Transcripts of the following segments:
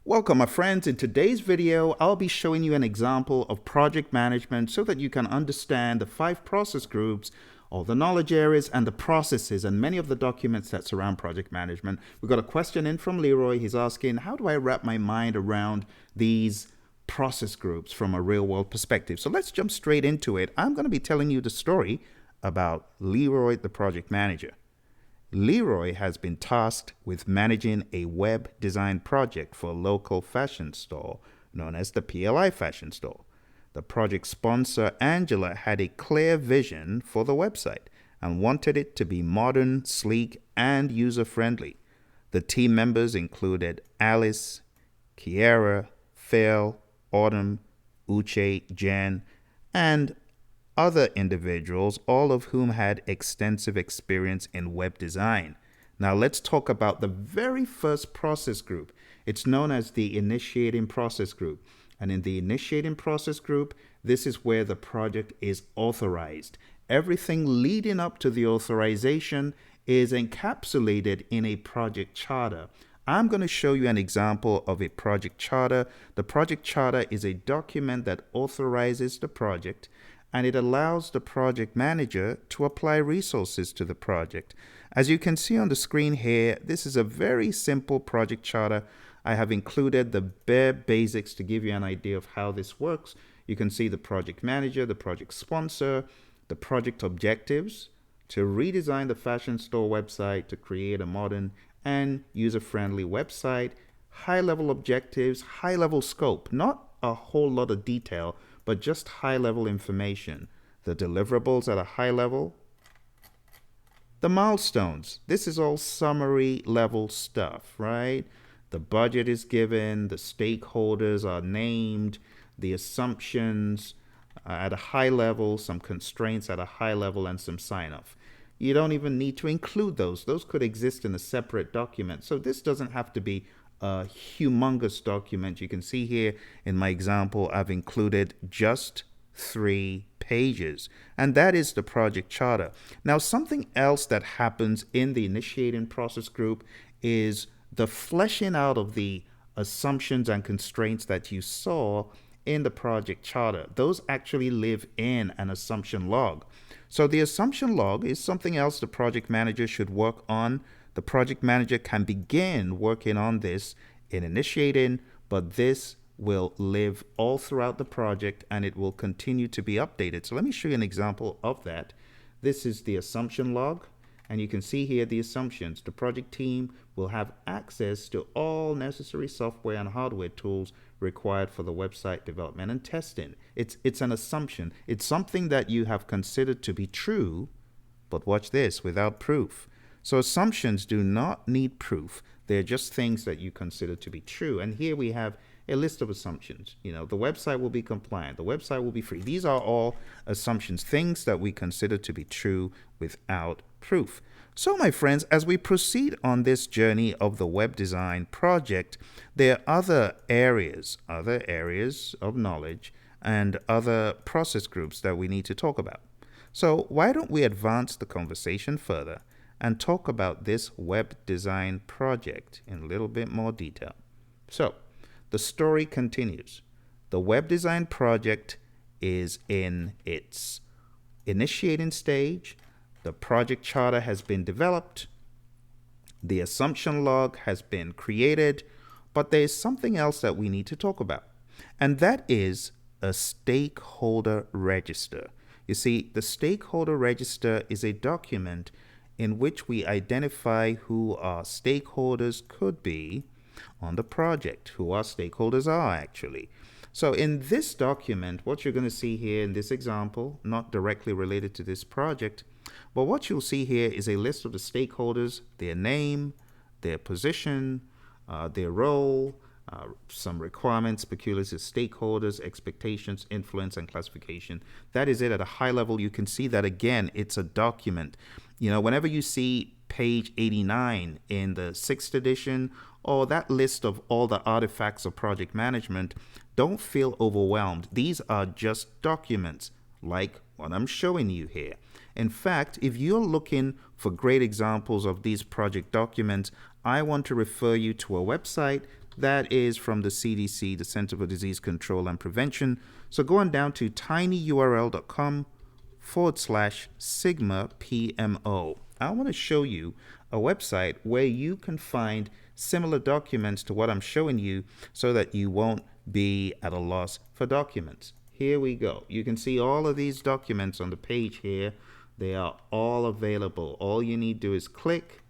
Welcome my friends. In today's video, I'll be showing you an example of project management so that you can understand the 5 process groups, all the knowledge areas and the processes and many of the documents that surround project management. We've got a question in from Leroy. He's asking, how do I wrap my mind around these process groups from a real world perspective? So let's jump straight into it. I'm going to be telling you the story about Leroy, the project manager. Leroy has been tasked with managing a web design project for a local fashion store known as the PLI fashion store. The project sponsor, Angela, had a clear vision for the website and wanted it to be modern, sleek, and user-friendly. The team members included Alice, Kiara, Phil, Autumn, Uche, Jen, and other individuals, all of whom had extensive experience in web design. Now let's talk about the very first process group. It's known as the initiating process group. And in the initiating process group, this is where the project is authorized. Everything leading up to the authorization is encapsulated in a project charter. I'm going to show you an example of a project charter. The project charter is a document that authorizes the project, and it allows the project manager to apply resources to the project. As you can see on the screen here, this is a very simple project charter. I have included the bare basics to give you an idea of how this works. You can see the project manager, the project sponsor, the project objectives, to redesign the fashion store website to create a modern and user-friendly website, high-level objectives, high-level scope, not a whole lot of detail, but just high-level information. The deliverables at a high level. The milestones. This is all summary level stuff, right? The budget is given, the stakeholders are named, the assumptions at a high level, some constraints at a high level, and some sign-off. You don't even need to include those. Those could exist in a separate document. So this doesn't have to be a humongous document. You can see here in my example, I've included just 3 pages, and that is the project charter. Now, something else that happens in the initiating process group is the fleshing out of the assumptions and constraints that you saw in the project charter. Those actually live in an assumption log. So the assumption log is something else the project manager should work on. The project manager can begin working on this in initiating, but this will live all throughout the project and it will continue to be updated. So let me show you an example of that. This is the assumption log, and you can see here the assumptions. The project team will have access to all necessary software and hardware tools required for the website development and testing. It's an assumption. It's something that you have considered to be true, but watch this, without proof. So assumptions do not need proof. They're just things that you consider to be true. And here we have a list of assumptions. You know, the website will be compliant. The website will be free. These are all assumptions, things that we consider to be true without proof. So my friends, as we proceed on this journey of the web design project, there are other areas of knowledge and other process groups that we need to talk about. So why don't we advance the conversation further and talk about this web design project in a little bit more detail. So the story continues. The web design project is in its initiating stage. The project charter has been developed. The assumption log has been created, but there is something else that we need to talk about, and that is a stakeholder register. You see, the stakeholder register is a document in which we identify who our stakeholders could be on the project, who our stakeholders are actually. So in this document, what you're going to see here in this example, not directly related to this project, but what you'll see here is a list of the stakeholders, their name, their position, their role, some requirements peculiar to stakeholders, expectations, influence, and classification. That is it at a high level. You can see that again, it's a document. You know, whenever you see page 89 in the 6th edition, or that list of all the artifacts of project management, don't feel overwhelmed. These are just documents like what I'm showing you here. In fact, if you're looking for great examples of these project documents, I want to refer you to a website That is from the CDC, the Center for Disease Control and Prevention. So go on down to tinyurl.com/Sigma PMO. I want to show you a website where you can find similar documents to what I'm showing you so that you won't be at a loss for documents. Here we go. You can see all of these documents on the page here. They are all available. All you need to do is click,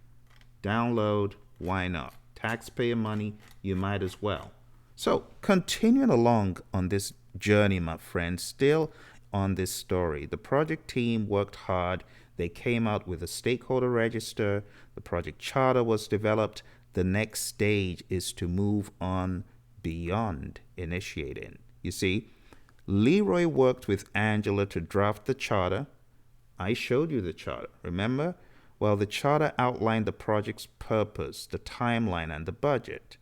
download. Why not? Taxpayer money, you might as well. So continuing along on this journey, my friends, still on this story, the project team worked hard. They came out with a stakeholder register. The project charter was developed. The next stage is to move on beyond initiating. You see, Leroy worked with Angela to draft the charter. I showed you the charter, remember? Well, the charter outlined the project's purpose, the timeline, and the budget.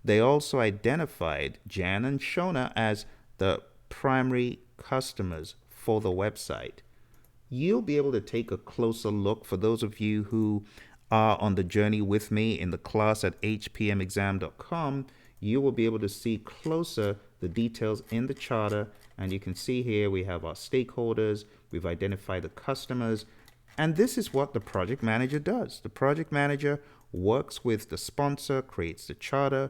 They also identified Jan and Shona as the primary customers for the website. You'll be able to take a closer look for those of you who are on the journey with me in the class at hpmexam.com. You will be able to see closer the details in the charter, and you can see here we have our stakeholders, we've identified the customers, and this is what the project manager does. The project manager works with the sponsor, creates the charter,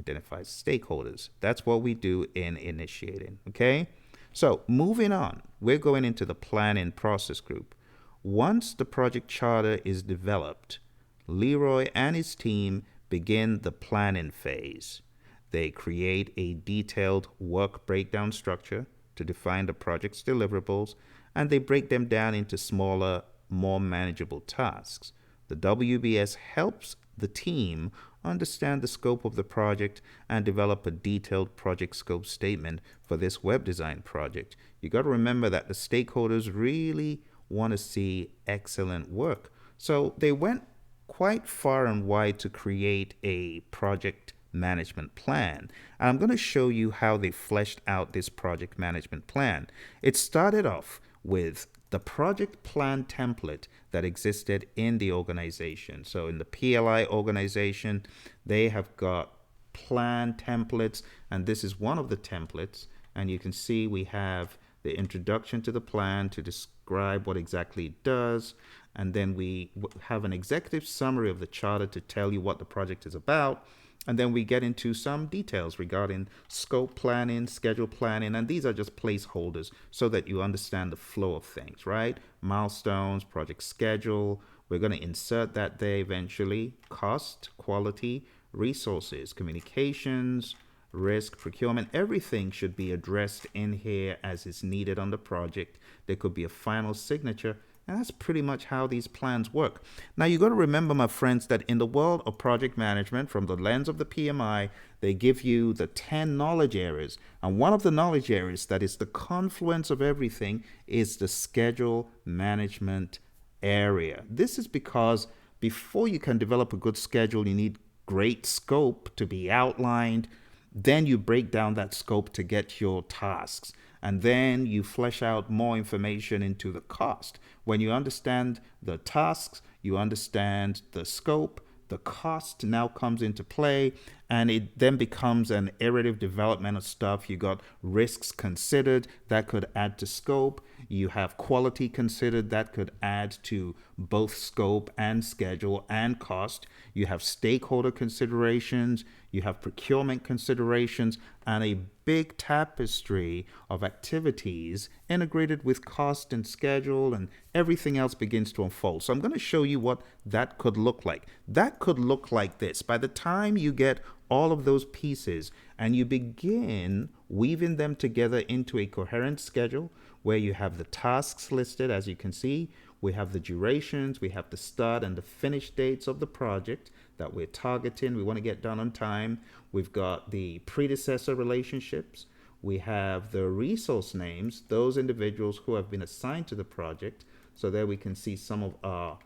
identifies stakeholders. That's what we do in initiating, okay? So moving on, we're going into the planning process group. Once the project charter is developed, Leroy and his team begin the planning phase. They create a detailed work breakdown structure to define the project's deliverables, and they break them down into smaller, more manageable tasks. The WBS helps the team understand the scope of the project and develop a detailed project scope statement for this web design project. You got to remember that the stakeholders really want to see excellent work. So they went quite far and wide to create a project management plan. And I'm going to show you how they fleshed out this project management plan. It started off with the project plan template that existed in the organization. So in the PLI organization, they have got plan templates, and this is one of the templates. And you can see we have the introduction to the plan to describe what exactly it does. And then we have an executive summary of the charter to tell you what the project is about. And then we get into some details regarding scope planning, schedule planning, and these are just placeholders so that you understand the flow of things, right? Milestones, project schedule. We're going to insert that there eventually. Cost, quality, resources, communications, risk, procurement. Everything should be addressed in here as is needed on the project. There could be a final signature. And that's pretty much how these plans work. Now, you got to remember, my friends, that in the world of project management, from the lens of the PMI, they give you the 10 knowledge areas. And one of the knowledge areas that is the confluence of everything is the schedule management area. This is because before you can develop a good schedule, you need great scope to be outlined. Then you break down that scope to get your tasks. And then you flesh out more information into the cost. When you understand the tasks, you understand the scope, the cost now comes into play, and it then becomes an iterative development of stuff. You got risks considered that could add to scope. You have quality considered that could add to both scope and schedule and cost. You have stakeholder considerations. You have procurement considerations, and a big tapestry of activities integrated with cost and schedule, and everything else begins to unfold. So I'm going to show you what that could look like. That could look like this. By the time you get all of those pieces and you begin weaving them together into a coherent schedule where you have the tasks listed, as you can see, we have the durations, we have the start and the finish dates of the project that we're targeting. We want to get done on time. We've got the predecessor relationships. We have the resource names, those individuals who have been assigned to the project. So there we can see some of our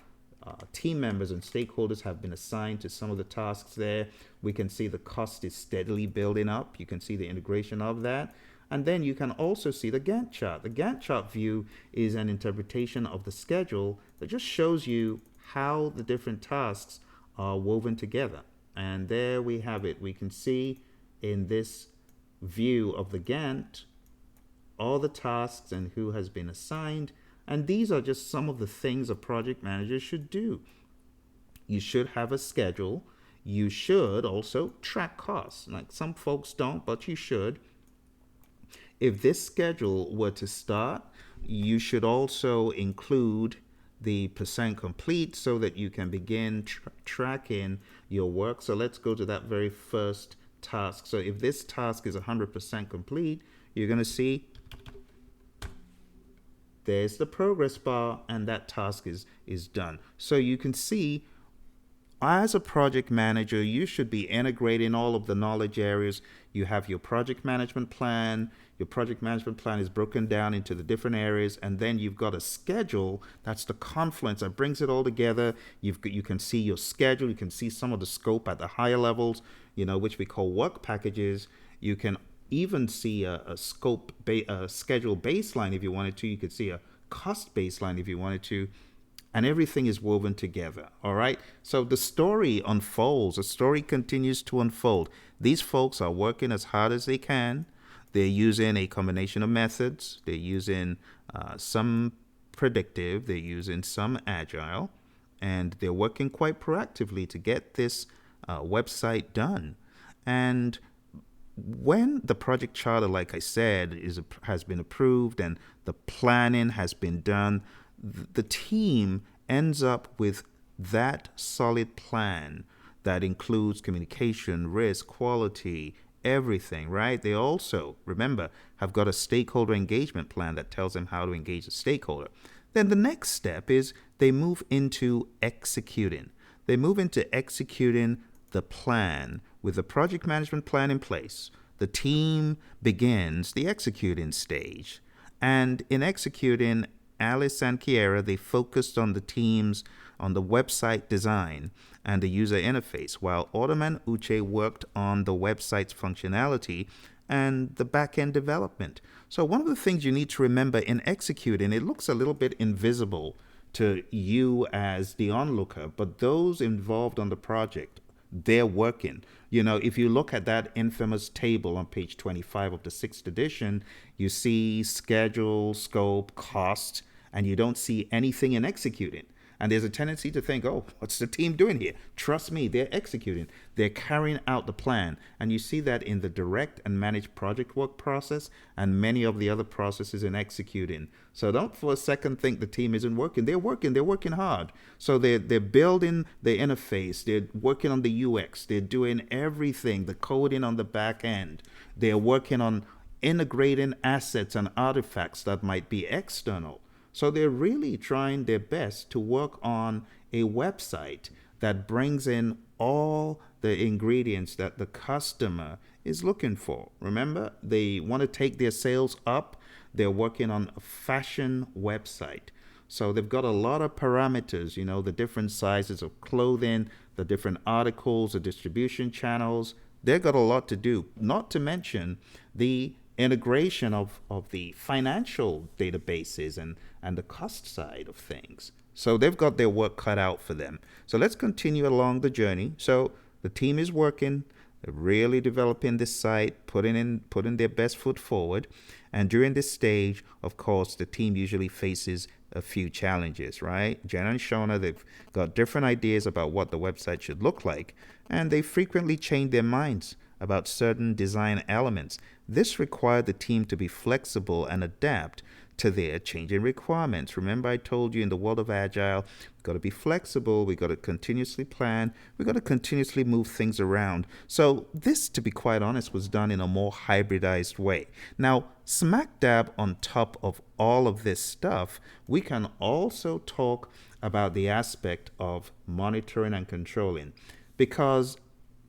team members and stakeholders have been assigned to some of the tasks there. We can see the cost is steadily building up. You can see the integration of that. And then you can also see the Gantt chart. The Gantt chart view is an interpretation of the schedule that just shows you how the different tasks are woven together. And there we have it. We can see in this view of the Gantt all the tasks and who has been assigned. And these are just some of the things a project manager should do. You should have a schedule. You should also track costs. Like some folks don't, but you should. If this schedule were to start, you should also include the percent complete so that you can begin tracking your work. So let's go to that very first task. So if this task is 100% complete, you're going to see there's the progress bar, and that task is done. So you can see, as a project manager, you should be integrating all of the knowledge areas. You have your project management plan. Your project management plan is broken down into the different areas, and then you've got a schedule. That's the confluence that brings it all together. You can see your schedule. You can see some of the scope at the higher levels, which we call work packages. You can even see a schedule baseline if you wanted to. You could see a cost baseline if you wanted to. And everything is woven together, all right? So the story unfolds. The story continues to unfold. These folks are working as hard as they can. They're using a combination of methods. They're using some predictive. They're using some agile. And they're working quite proactively to get this website done. And when the project charter, like I said, has been approved and the planning has been done, the team ends up with that solid plan that includes communication, risk, quality, everything, right? They also, remember, have got a stakeholder engagement plan that tells them how to engage a stakeholder. Then the next step is they move into executing. They move into executing the plan. With the project management plan in place, the team begins the executing stage. And in executing, Alice and Kiera, they focused on the website design and the user interface, while Autumn and Uche worked on the website's functionality and the back-end development. So one of the things you need to remember in executing, it looks a little bit invisible to you as the onlooker, but those involved on the project, they're working. If you look at that infamous table on page 25 of the 6th edition, you see schedule, scope, cost, and you don't see anything in executing. And there's a tendency to think, oh, what's the team doing here? Trust me, they're executing. They're carrying out the plan. And you see that in the direct and managed project work process and many of the other processes in executing. So don't for a second think the team isn't working. They're working hard. So they're building the interface. They're working on the UX. They're doing everything, the coding on the back end. They're working on integrating assets and artifacts that might be external. So they're really trying their best to work on a website that brings in all the ingredients that the customer is looking for. Remember, they want to take their sales up. They're working on a fashion website. So they've got a lot of parameters, the different sizes of clothing, the different articles, the distribution channels. They've got a lot to do, not to mention the integration of the financial databases and the cost side of things. So they've got their work cut out for them. So let's continue along the journey. So the team is working, they're really developing this site, putting their best foot forward. And during this stage, of course, the team usually faces a few challenges, right? Jenna and Shona, they've got different ideas about what the website should look like, and they frequently change their minds about certain design elements. This required the team to be flexible and adapt to their changing requirements. Remember, I told you in the world of Agile, we've got to be flexible, we've got to continuously plan, we've got to continuously move things around. So this, to be quite honest, was done in a more hybridized way. Now, smack dab on top of all of this stuff, we can also talk about the aspect of monitoring and controlling, because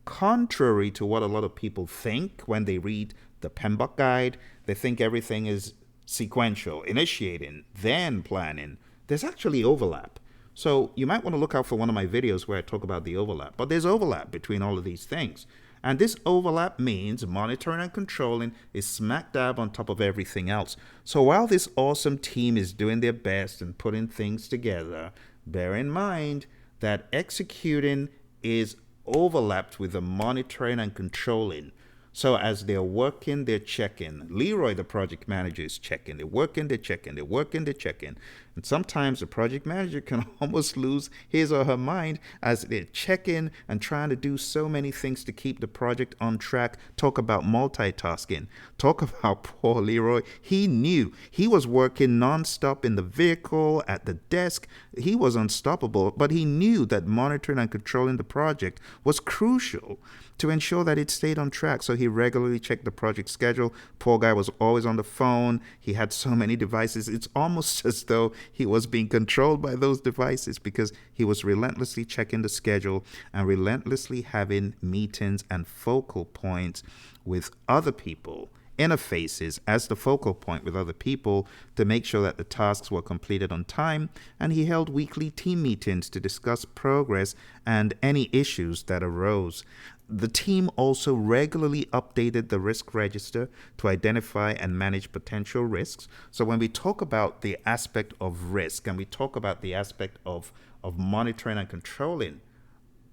contrary to what a lot of people think when they read the PMBOK guide, they think everything is sequential, initiating, then planning. There's actually overlap. So you might want to look out for one of my videos where I talk about the overlap. But there's overlap between all of these things. And this overlap means monitoring and controlling is smack dab on top of everything else. So while this awesome team is doing their best and putting things together, bear in mind that executing is overlapped with the monitoring and controlling. So as they're working, they're checking. Leroy, the project manager, is checking. They're working, they're checking. They're working, they're checking. And sometimes the project manager can almost lose his or her mind as they're checking and trying to do so many things to keep the project on track. Talk about multitasking. Talk about poor Leroy. He knew he was working nonstop in the vehicle, at the desk. He was unstoppable, but he knew that monitoring and controlling the project was crucial to ensure that it stayed on track. So he regularly checked the project schedule. Poor guy was always on the phone. He had so many devices. It's almost as though he was being controlled by those devices because he was relentlessly checking the schedule and relentlessly having meetings and focal points with other people, interfaces as the focal point with other people to make sure that the tasks were completed on time. And he held weekly team meetings to discuss progress and any issues that arose. The team also regularly updated the risk register to identify and manage potential risks. So when we talk about the aspect of risk and we talk about the aspect of monitoring and controlling,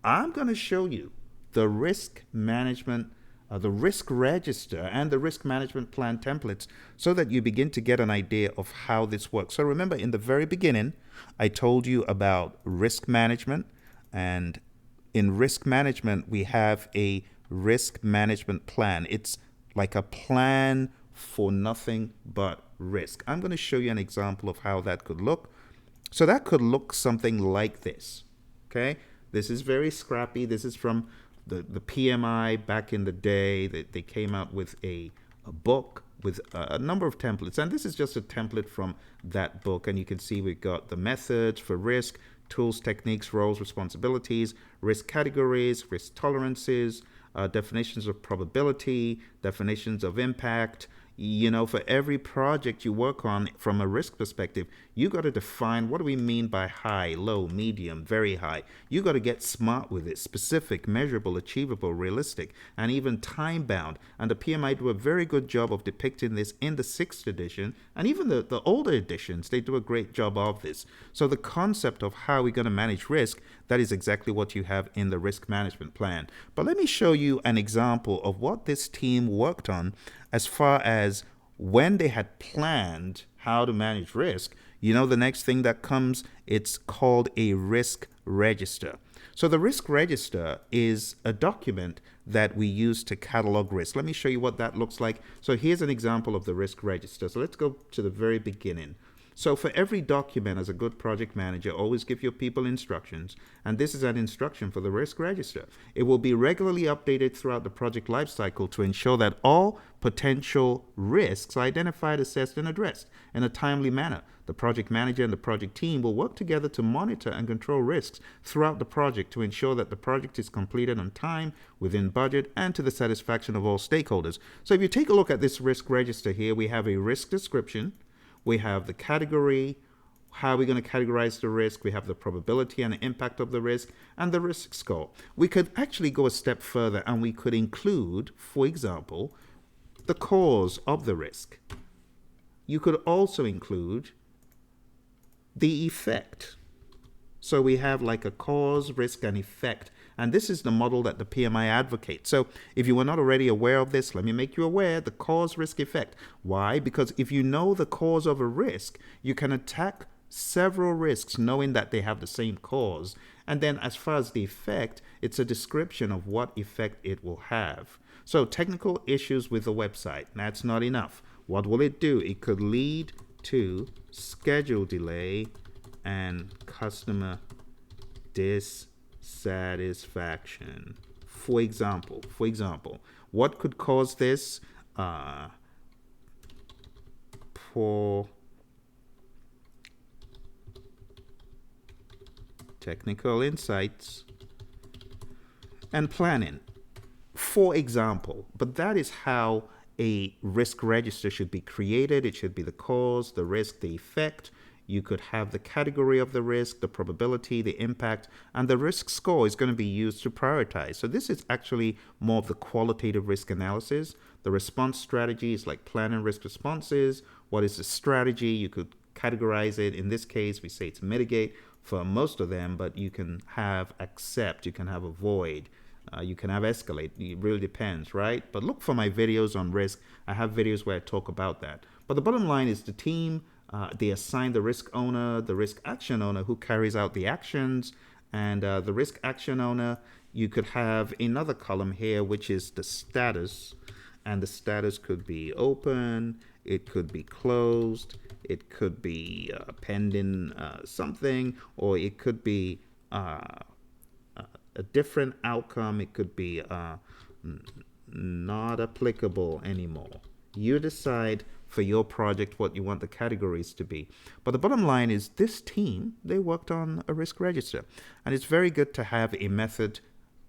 I'm going to show you the risk management, the risk register and the risk management plan templates so that you begin to get an idea of how this works. So remember, in the very beginning, I told you about risk management, and in risk management, we have a risk management plan. It's like a plan for nothing but risk. I'm going to show you an example of how that could look. So that could look something like this. Okay, this is very scrappy. This is from the PMI back in the day. They came out with a book with a number of templates. And this is just a template from that book. And you can see we've got the methods for risk, tools, techniques, roles, responsibilities, risk categories, risk tolerances, definitions of probability, definitions of impact. You know, for every project you work on from a risk perspective, you got to define what do we mean by high, low, medium, very high. You got to get smart with it, specific, measurable, achievable, realistic, and even time bound. And the PMI do a very good job of depicting this in the 6th edition, and even the older editions, they do a great job of this. So the concept of how we're going to manage risk, that is exactly what you have in the risk management plan. But let me show you an example of what this team worked on as far as when they had planned how to manage risk. You know, the next thing that comes, it's called a risk register. So the risk register is a document that we use to catalog risk. Let me show you what that looks like. So here's an example of the risk register. So let's go to the very beginning. So for every document, as a good project manager, always give your people instructions. And this is an instruction for the risk register. It will be regularly updated throughout the project lifecycle to ensure that all potential risks are identified, assessed, and addressed in a timely manner. The project manager and the project team will work together to monitor and control risks throughout the project to ensure that the project is completed on time, within budget, and to the satisfaction of all stakeholders. So if you take a look at this risk register here, we have a risk description. We have the category, how we're going to categorize the risk. We have the probability and the impact of the risk and the risk score. We could actually go a step further and we could include, for example, the cause of the risk. You could also include the effect. So we have like a cause, risk, and effect. And this is the model that the PMI advocates. So if you were not already aware of this, let me make you aware, the cause, risk, effect. Why? Because if you know the cause of a risk, you can attack several risks knowing that they have the same cause. And then as far as the effect, it's a description of what effect it will have. So technical issues with the website, that's not enough. What will it do? It could lead to schedule delay and customer dissatisfaction. For example, what could cause this? Poor technical insights and planning, for example. But that is how a risk register should be created. It should be the cause, the risk, the effect. You could have the category of the risk, the probability, the impact, and the risk score is going to be used to prioritize. So this is actually more of the qualitative risk analysis. The response strategy is like planning risk responses. What is the strategy? You could categorize it. In this case, we say it's mitigate for most of them, but you can have accept, you can have avoid, You can have escalate. It really depends, right? But look for my videos on risk. I have videos where I talk about that. But the bottom line is the team, they assign the risk owner, the risk action owner who carries out the actions. And the risk action owner, you could have another column here, which is the status. And the status could be open, it could be closed, it could be pending something, or it could be a different outcome. It could be not applicable anymore. You decide for your project what you want the categories to be. But the bottom line is this team, they worked on a risk register. And it's very good to have a method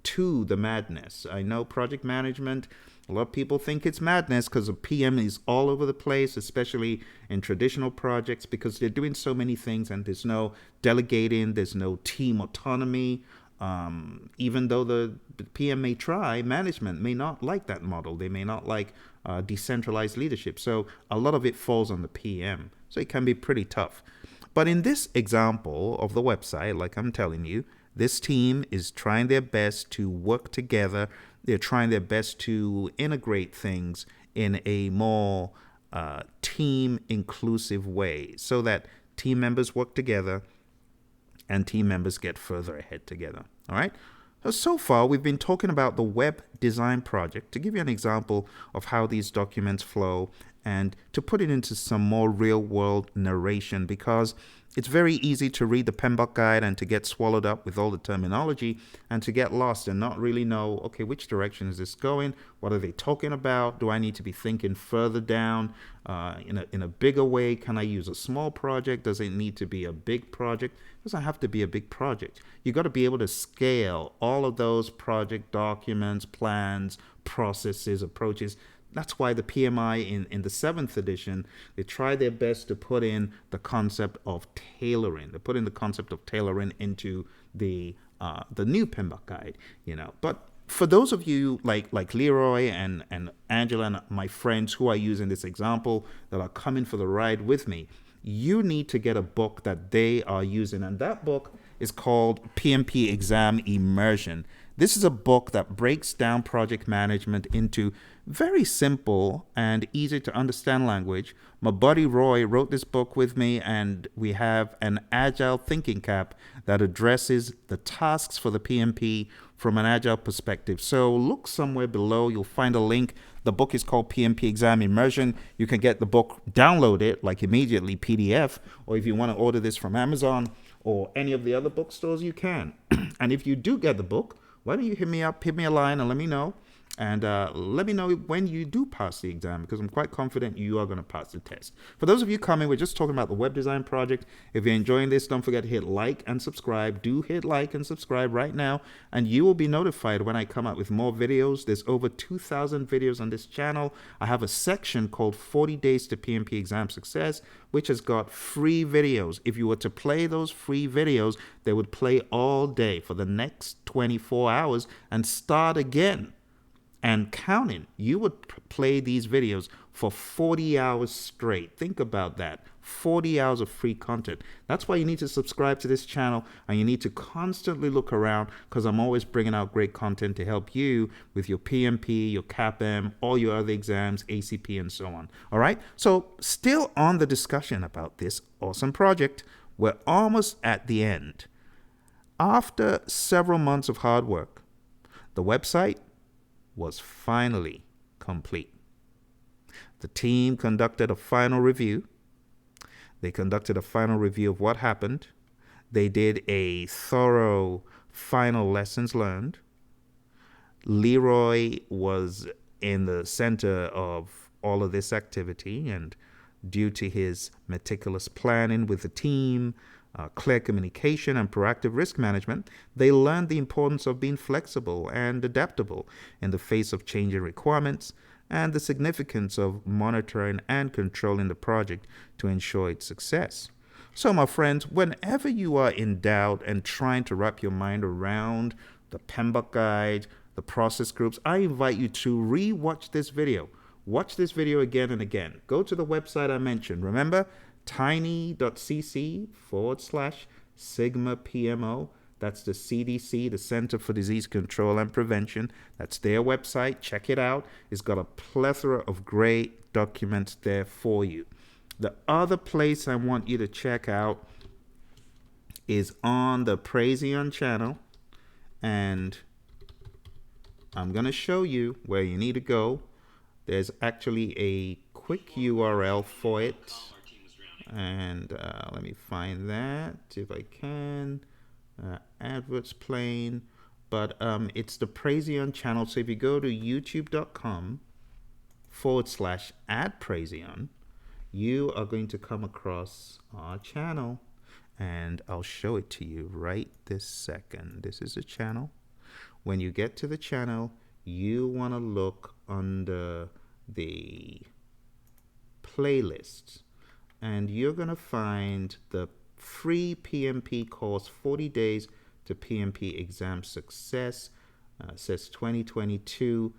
to the madness. I know project management, a lot of people think it's madness because the PM is all over the place, especially in traditional projects, because they're doing so many things and there's no delegating, there's no team autonomy. Even though the PM may try, management may not like that model. They may not like decentralized leadership. So a lot of it falls on the PM. So it can be pretty tough. But in this example of the website, like I'm telling you, this team is trying their best to work together. They're trying their best to integrate things in a more team inclusive way so that team members work together and team members get further ahead together. All right. So far, we've been talking about the web design project to give you an example of how these documents flow and to put it into some more real world narration, because it's very easy to read the PMBOK guide and to get swallowed up with all the terminology and to get lost and not really know, okay, which direction is this going? What are they talking about? Do I need to be thinking further down in a bigger way? Can I use a small project? Does it need to be a big project? It doesn't have to be a big project. You got to be able to scale all of those project documents, plans, processes, approaches. That's why the PMI in the 7th edition, they try their best to put in the concept of tailoring. They put in the concept of tailoring into the new PMBOK guide, But for those of you like Leroy and Angela and my friends who are using this example that are coming for the ride with me, you need to get a book that they are using. And that book is called PMP Exam Immersion. This is a book that breaks down project management into very simple and easy to understand language. My buddy Roy wrote this book with me, and we have an Agile thinking cap that addresses the tasks for the PMP from an Agile perspective. So look somewhere below, you'll find a link. The book is called PMP Exam Immersion. You can get the book, download it like immediately, PDF, or if you want to order this from Amazon or any of the other bookstores, you can. And if you do get the book, why don't you hit me up, hit me a line and let me know. And let me know when you do pass the exam, because I'm quite confident you are going to pass the test. For those of you coming, we're just talking about the web design project. If you're enjoying this, don't forget to hit like and subscribe. Do hit like and subscribe right now, and you will be notified when I come out with more videos. There's over 2,000 videos on this channel. I have a section called 40 Days to PMP Exam Success, which has got free videos. If you were to play those free videos, they would play all day for the next 24 hours and start again. And counting, you would play these videos for 40 hours straight. Think about that. 40 hours of free content. That's why you need to subscribe to this channel, and you need to constantly look around, because I'm always bringing out great content to help you with your PMP, your CAPM, all your other exams, ACP, and so on. All right? So still on the discussion about this awesome project, we're almost at the end. After several months of hard work, the website was finally complete. The team conducted a final review. They conducted a final review of what happened. They did a thorough final lessons learned. Leroy was in the center of all of this activity, and due to his meticulous planning with the team, clear communication, and proactive risk management, they learned the importance of being flexible and adaptable in the face of changing requirements, and the significance of monitoring and controlling the project to ensure its success. So, my friends, whenever you are in doubt and trying to wrap your mind around the PMBOK guide, the process groups, I invite you to re-watch this video. Watch this video again and again. Go to the website I mentioned. Remember, tiny.cc/Sigma PMO. That's the CDC, the Center for Disease Control and Prevention. That's their website. Check it out. It's got a plethora of great documents there for you. The other place I want you to check out is on the Praizion channel, and I'm going to show you where you need to go. There's actually a quick URL for it, and let me find that if I can. Adverts playing, but it's the Praizion channel. So if you go to youtube.com/@Praizion, you are going to come across our channel, and I'll show it to you right this second. This is the channel. When you get to the channel, you want to look under the playlists, and you're going to find the free PMP course, 40 Days to PMP Exam Success. Says 2022.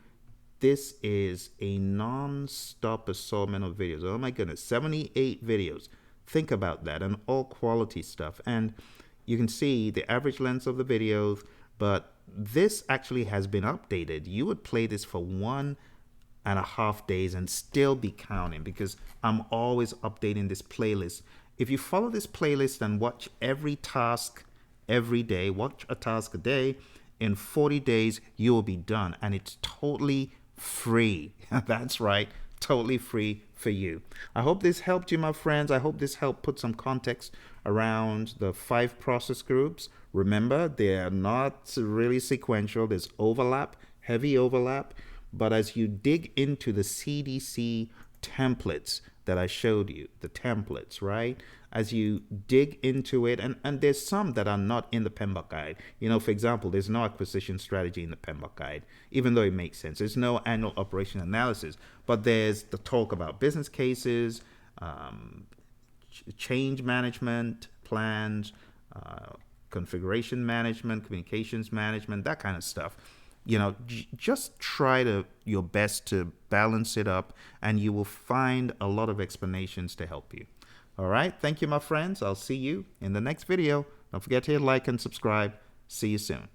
This is a non-stop assortment of videos. Oh my goodness, 78 videos. Think about that, and all quality stuff. And you can see the average length of the videos, but this actually has been updated. You would play this for 1.5 days and still be counting, because I'm always updating this playlist. If you follow this playlist and watch every task every day, watch a task a day, in 40 days you will be done, and it's totally free. That's right, totally free for you. I hope this helped you, my friends. I hope this helped put some context around the 5 process groups. Remember, they're not really sequential. There's overlap, heavy overlap, but as you dig into the CDC templates that I showed you, the templates, right? As you dig into it, and there's some that are not in the PMBOK guide. You know, for example, there's no acquisition strategy in the PMBOK guide, even though it makes sense. There's no annual operation analysis, but there's the talk about business cases, change management plans, configuration management, communications management, that kind of stuff. You know, just try your best to balance it up, and you will find a lot of explanations to help you. All right. Thank you, my friends. I'll see you in the next video. Don't forget to hit like and subscribe. See you soon.